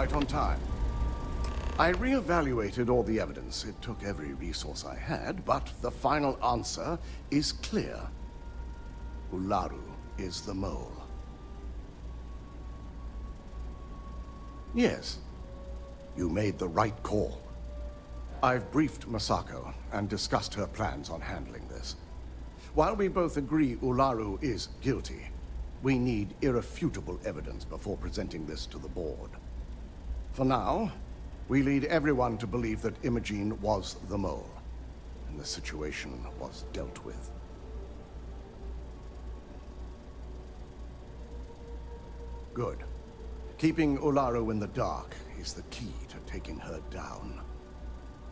right on time. I re-evaluated all the evidence. It took every resource I had, but the final answer is clear. Ularu is the mole. Yes, you made the right call. I've briefed Masako and discussed her plans on handling this. While we both agree Ularu is guilty, we need irrefutable evidence before presenting this to the board. For now, we lead everyone to believe that Imogene was the mole, and the situation was dealt with. Good. Keeping Ularu in the dark is the key to taking her down.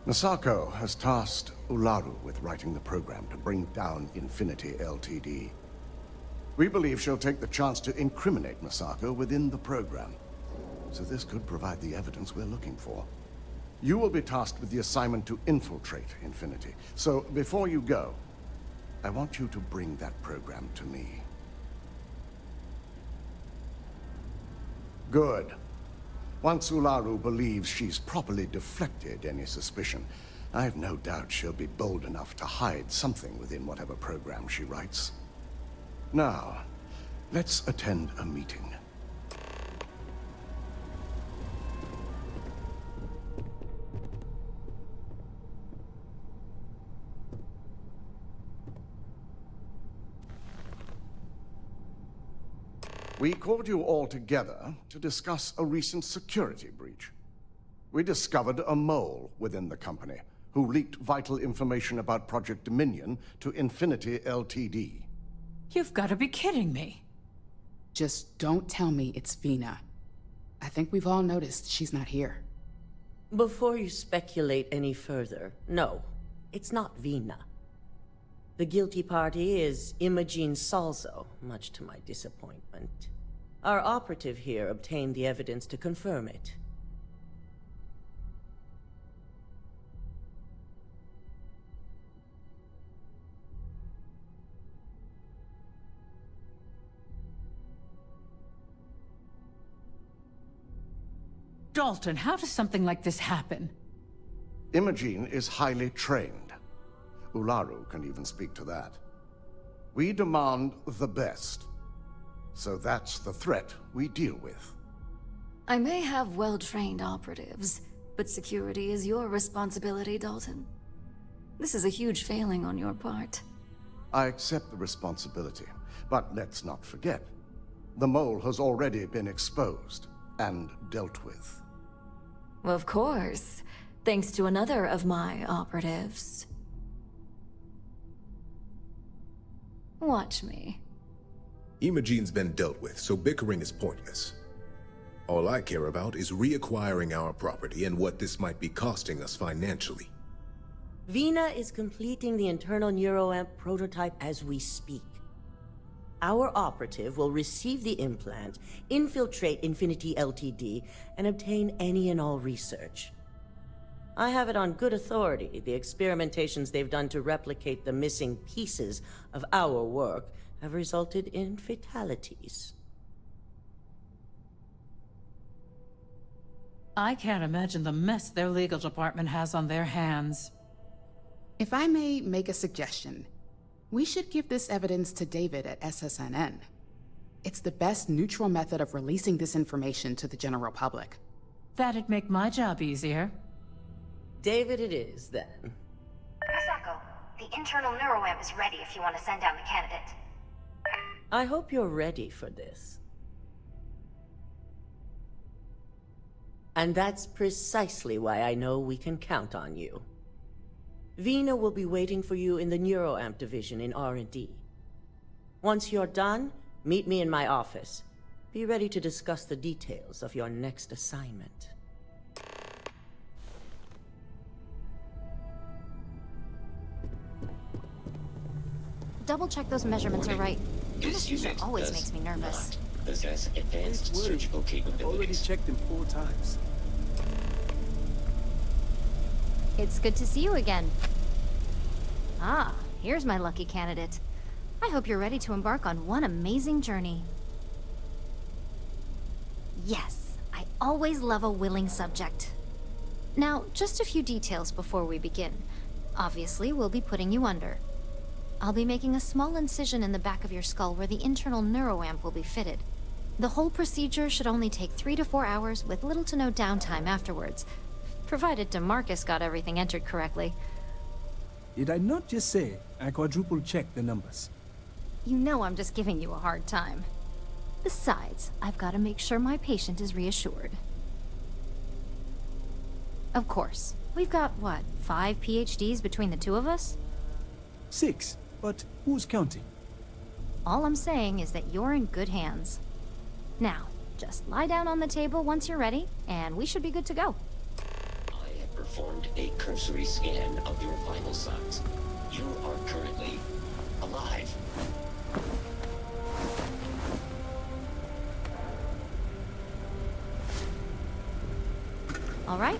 Masako has tasked Ularu with writing the program to bring down Infinity Ltd. We believe she'll take the chance to incriminate Masako within the program, so this could provide the evidence we're looking for. You will be tasked with the assignment to infiltrate Infinity, so before you go, I want you to bring that program to me. Good. Once Ularu believes she's properly deflected any suspicion, I've no doubt she'll be bold enough to hide something within whatever program she writes. Now, let's attend a meeting. We called you all together to discuss a recent security breach. We discovered a mole within the company who leaked vital information about Project Dominion to Infinity Ltd. You've got to be kidding me. Just don't tell me it's Vina. I think we've all noticed she's not here. Before you speculate any further, no, it's not Vina. The guilty party is Imogene Salzo, much to my disappointment. Our operative here obtained the evidence to confirm it. Dalton, how does something like this happen? Imogene is highly trained. Ularu can even speak to that. We demand the best. So that's the threat we deal with. I may have well-trained operatives, but security is your responsibility, Dalton. This is a huge failing on your part. I accept the responsibility, but let's not forget, the mole has already been exposed and dealt with. Of course, thanks to another of my operatives. Watch me. Imogene's been dealt with, so bickering is pointless. All I care about is reacquiring our property and what this might be costing us financially. Vina is completing the internal NeuroAmp prototype as we speak. Our operative will receive the implant, infiltrate Infinity Ltd, and obtain any and all research. I have it on good authority the experimentations they've done to replicate the missing pieces of our work have resulted in fatalities. I can't imagine the mess their legal department has on their hands. If I may make a suggestion, we should give this evidence to David at SSNN. It's the best neutral method of releasing this information to the general public. That'd make my job easier. David it is, then. Masako, the internal NeuroAmp is ready if you want to send down the candidate. I hope you're ready for this. And that's precisely why I know we can count on you. Vina will be waiting for you in the NeuroAmp division in R&D. Once you're done, meet me in my office. Be ready to discuss the details of your next assignment. Double check those measurements are right. This unit always does makes me nervous. not possess advanced surgical capabilities. Already checked them 4 times. It's good to see you again. Ah, here's my lucky candidate. I hope you're ready to embark on one amazing journey. Yes, I always love a willing subject. Now, just a few details before we begin. Obviously, we'll be putting you under. I'll be making a small incision in the back of your skull where the internal neuroamp will be fitted. The whole procedure should only take 3 to 4 hours with little to no downtime afterwards, provided DeMarcus got everything entered correctly. Did I not just say I quadruple-checked the numbers? You know I'm just giving you a hard time. Besides, I've got to make sure my patient is reassured. Of course, we've got, what, 5 PhDs between the two of us? 6, but who's counting? All I'm saying is that you're in good hands. Now, just lie down on the table once you're ready, and we should be good to go. I have performed a cursory scan of your vital signs. You are currently alive. All right,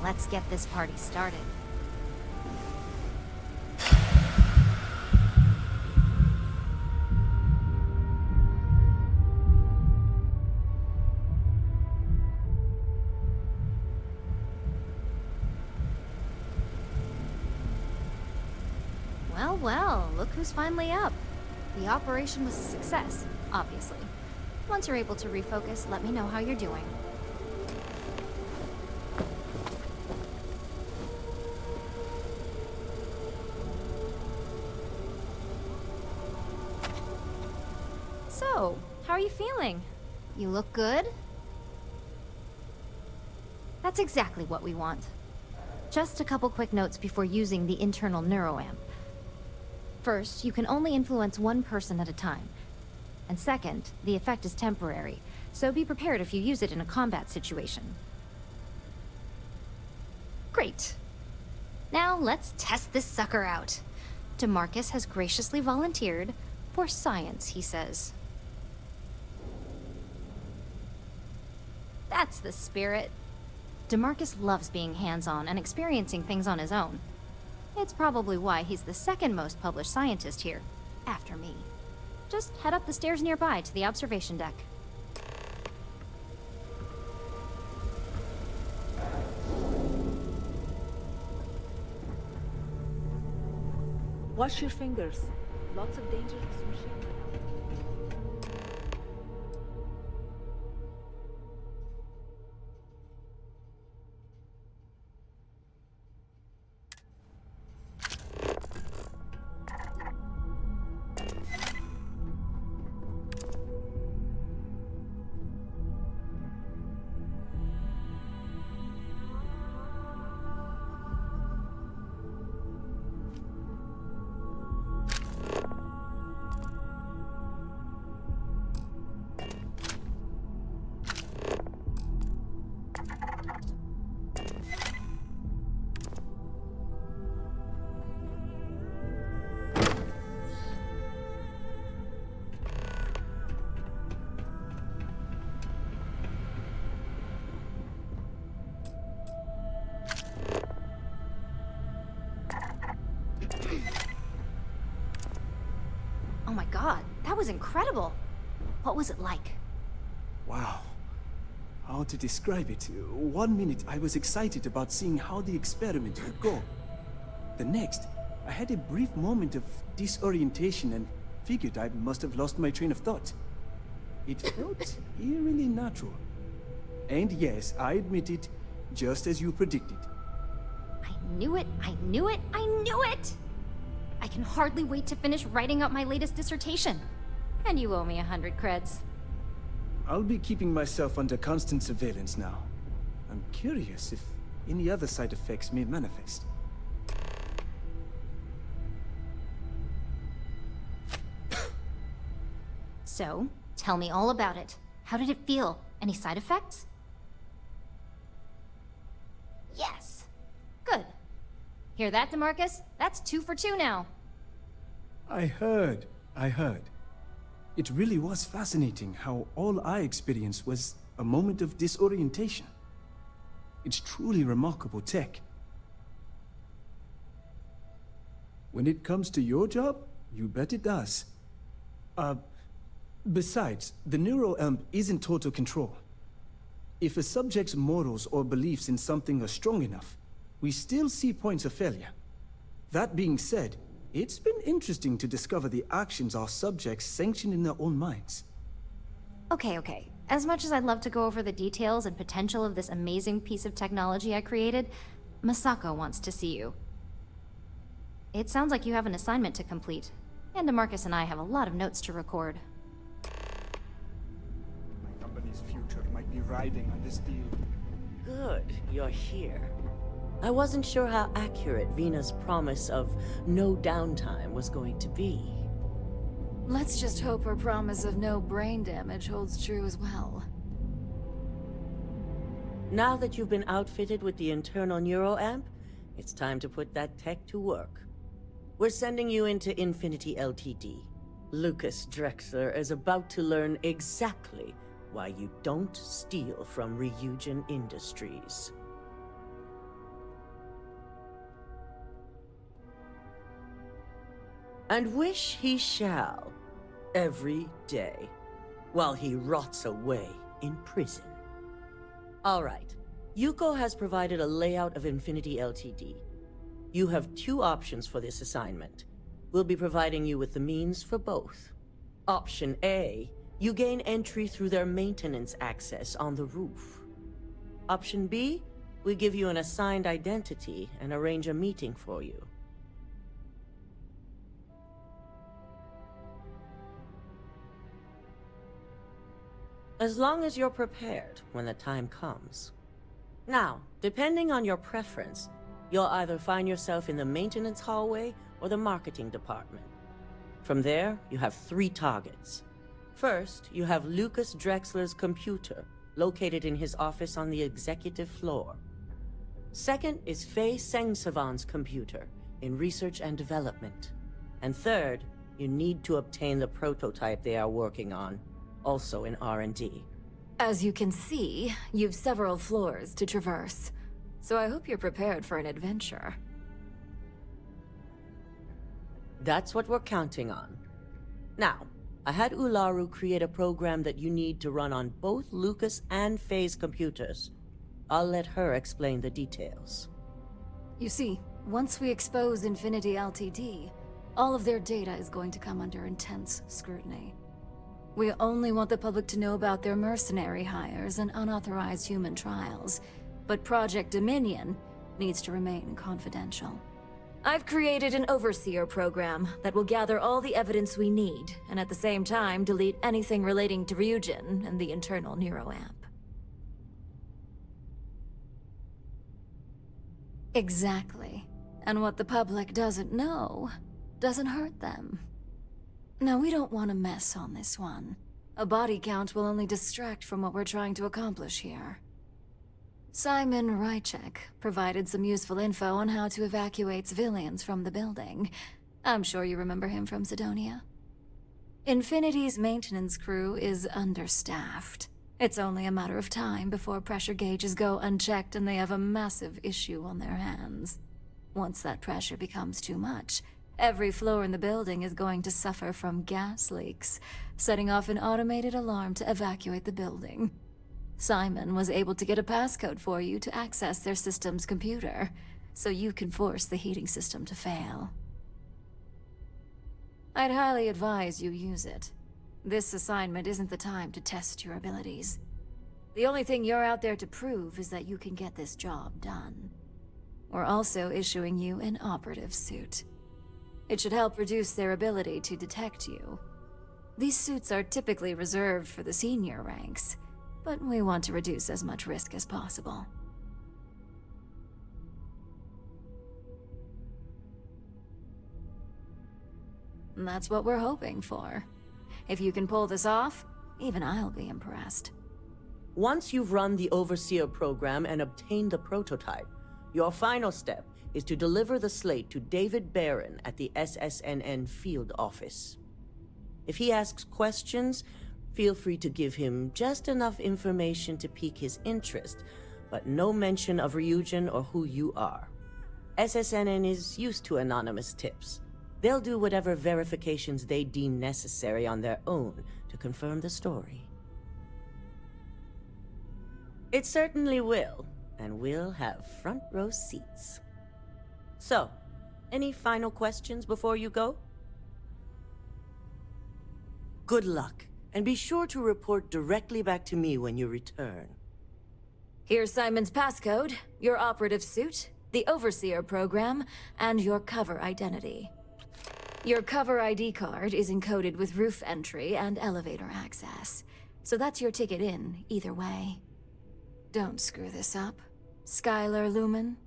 let's get this party started. Well, look who's finally up. The operation was a success, obviously. Once you're able to refocus, let me know how you're doing. So, how are you feeling? You look good? That's exactly what we want. Just a couple quick notes before using the internal neuroamp. First, you can only influence one person at a time. And second, the effect is temporary, so be prepared if you use it in a combat situation. Great. Now let's test this sucker out. DeMarcus has graciously volunteered for science, he says. That's the spirit. DeMarcus loves being hands-on and experiencing things on his own. It's probably why he's the second most published scientist here, after me. Just head up the stairs nearby to the observation deck. Wash your fingers. Lots of dangerous machinery. Oh my god, that was incredible! What was it like? Wow. How to describe it? 1 minute I was excited about seeing how the experiment would go. The next, I had a brief moment of disorientation and figured I must have lost my train of thought. It felt eerily natural. And yes, I admit it, just as you predicted. I knew it, I knew it, I knew it! I can hardly wait to finish writing up my latest dissertation. And you owe me 100 creds. I'll be keeping myself under constant surveillance now. I'm curious if any other side effects may manifest. So, tell me all about it. How did it feel? Any side effects? Yes! Good. Hear that, DeMarcus? That's 2 for 2 now. I heard. It really was fascinating how all I experienced was a moment of disorientation. It's truly remarkable tech. When it comes to your job, you bet it does. Besides, the NeuroAmp is in total control. If a subject's morals or beliefs in something are strong enough, we still see points of failure. That being said, it's been interesting to discover the actions our subjects sanction in their own minds. Okay. As much as I'd love to go over the details and potential of this amazing piece of technology I created, Masako wants to see you. It sounds like you have an assignment to complete, and DeMarcus and I have a lot of notes to record. My company's future might be riding on this deal. Good, you're here. I wasn't sure how accurate Vina's promise of no downtime was going to be. Let's just hope her promise of no brain damage holds true as well. Now that you've been outfitted with the internal NeuroAmp, it's time to put that tech to work. We're sending you into Infinity Ltd. Lucas Drexler is about to learn exactly why you don't steal from Ryujin Industries. And wish he shall, every day, while he rots away in prison. All right, Yuko has provided a layout of Infinity Ltd. You have two options for this assignment. We'll be providing you with the means for both. Option A, you gain entry through their maintenance access on the roof. Option B, we give you an assigned identity and arrange a meeting for you. As long as you're prepared when the time comes. Now, depending on your preference, you'll either find yourself in the maintenance hallway or the marketing department. From there, you have 3 targets. First, you have Lucas Drexler's computer, located in his office on the executive floor. Second is Faye Sengsavan's computer, in research and development. And third, you need to obtain the prototype they are working on, also in R&D. As you can see, you've several floors to traverse, so I hope you're prepared for an adventure. That's what we're counting on. Now, I had Ularu create a program that you need to run on both Lucas and Faye's computers. I'll let her explain the details. You see, once we expose Infinity Ltd, all of their data is going to come under intense scrutiny. We only want the public to know about their mercenary hires and unauthorized human trials, but Project Dominion needs to remain confidential. I've created an overseer program that will gather all the evidence we need, and at the same time delete anything relating to Ryujin and the internal NeuroAmp. Exactly. And what the public doesn't know doesn't hurt them. Now, we don't want to mess on this one. A body count will only distract from what we're trying to accomplish here. Simon Rychek provided some useful info on how to evacuate civilians from the building. I'm sure you remember him from Sidonia. Infinity's maintenance crew is understaffed. It's only a matter of time before pressure gauges go unchecked and they have a massive issue on their hands. Once that pressure becomes too much, every floor in the building is going to suffer from gas leaks, setting off an automated alarm to evacuate the building. Simon was able to get a passcode for you to access their system's computer, so you can force the heating system to fail. I'd highly advise you use it. This assignment isn't the time to test your abilities. The only thing you're out there to prove is that you can get this job done. We're also issuing you an operative suit. It should help reduce their ability to detect you. These suits are typically reserved for the senior ranks, but we want to reduce as much risk as possible. And that's what we're hoping for. If you can pull this off, even I'll be impressed. Once you've run the Overseer program and obtained the prototype, your final step is to deliver the slate to David Barron at the SSNN field office. If he asks questions, feel free to give him just enough information to pique his interest, but no mention of Ryujin or who you are. SSNN is used to anonymous tips. They'll do whatever verifications they deem necessary on their own to confirm the story. It certainly will, and we'll have front row seats. So, any final questions before you go? Good luck, and be sure to report directly back to me when you return. Here's Simon's passcode, your operative suit, the Overseer program, and your cover identity. Your cover ID card is encoded with roof entry and elevator access, so that's your ticket in, either way. Don't screw this up, Skylar Lumen.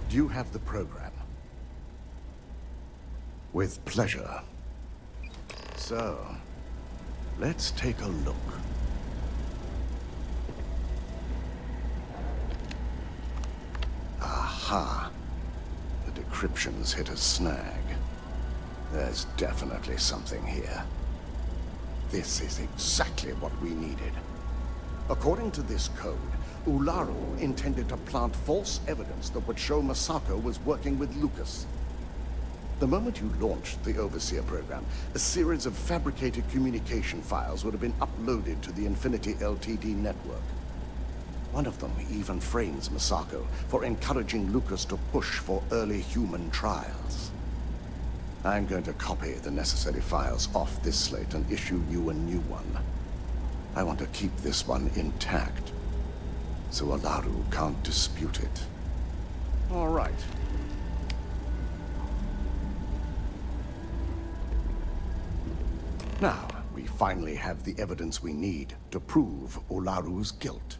Do you have the program? With pleasure. So, let's take a look. Aha. The decryption's hit a snag. There's definitely something here. This is exactly what we needed. According to this code, Ularu intended to plant false evidence that would show Masako was working with Lucas. The moment you launched the Overseer program, a series of fabricated communication files would have been uploaded to the Infinity Ltd network. One of them even frames Masako for encouraging Lucas to push for early human trials. I'm going to copy the necessary files off this slate and issue you a new one. I want to keep this one intact, so Ularu can't dispute it. All right. Now, we finally have the evidence we need to prove Ularu's guilt.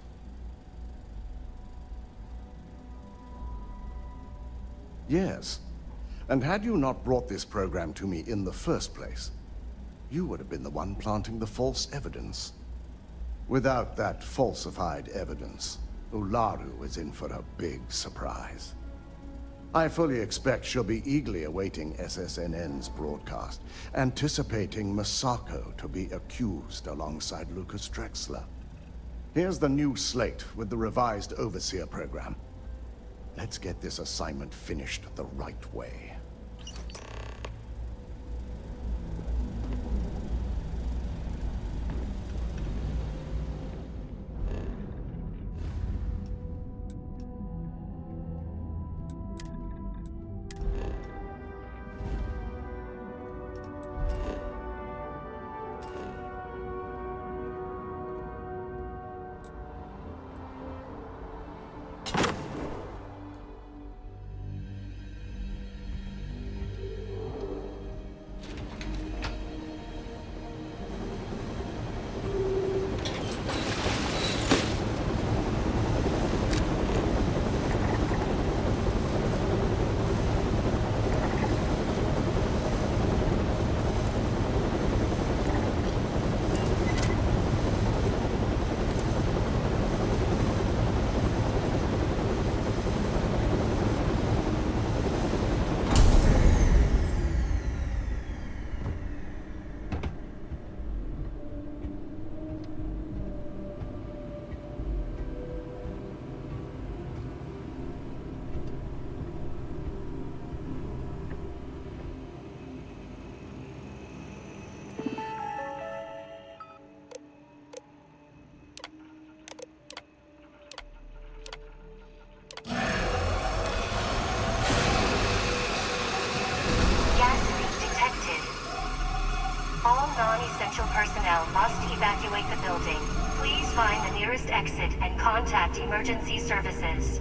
Yes. And had you not brought this program to me in the first place, you would have been the one planting the false evidence. Without that falsified evidence, Ularu is in for a big surprise. I fully expect she'll be eagerly awaiting SSNN's broadcast, anticipating Masako to be accused alongside Lucas Drexler. Here's the new slate with the revised Overseer program. Let's get this assignment finished the right way. Non-essential personnel must evacuate the building. Please find the nearest exit and contact emergency services.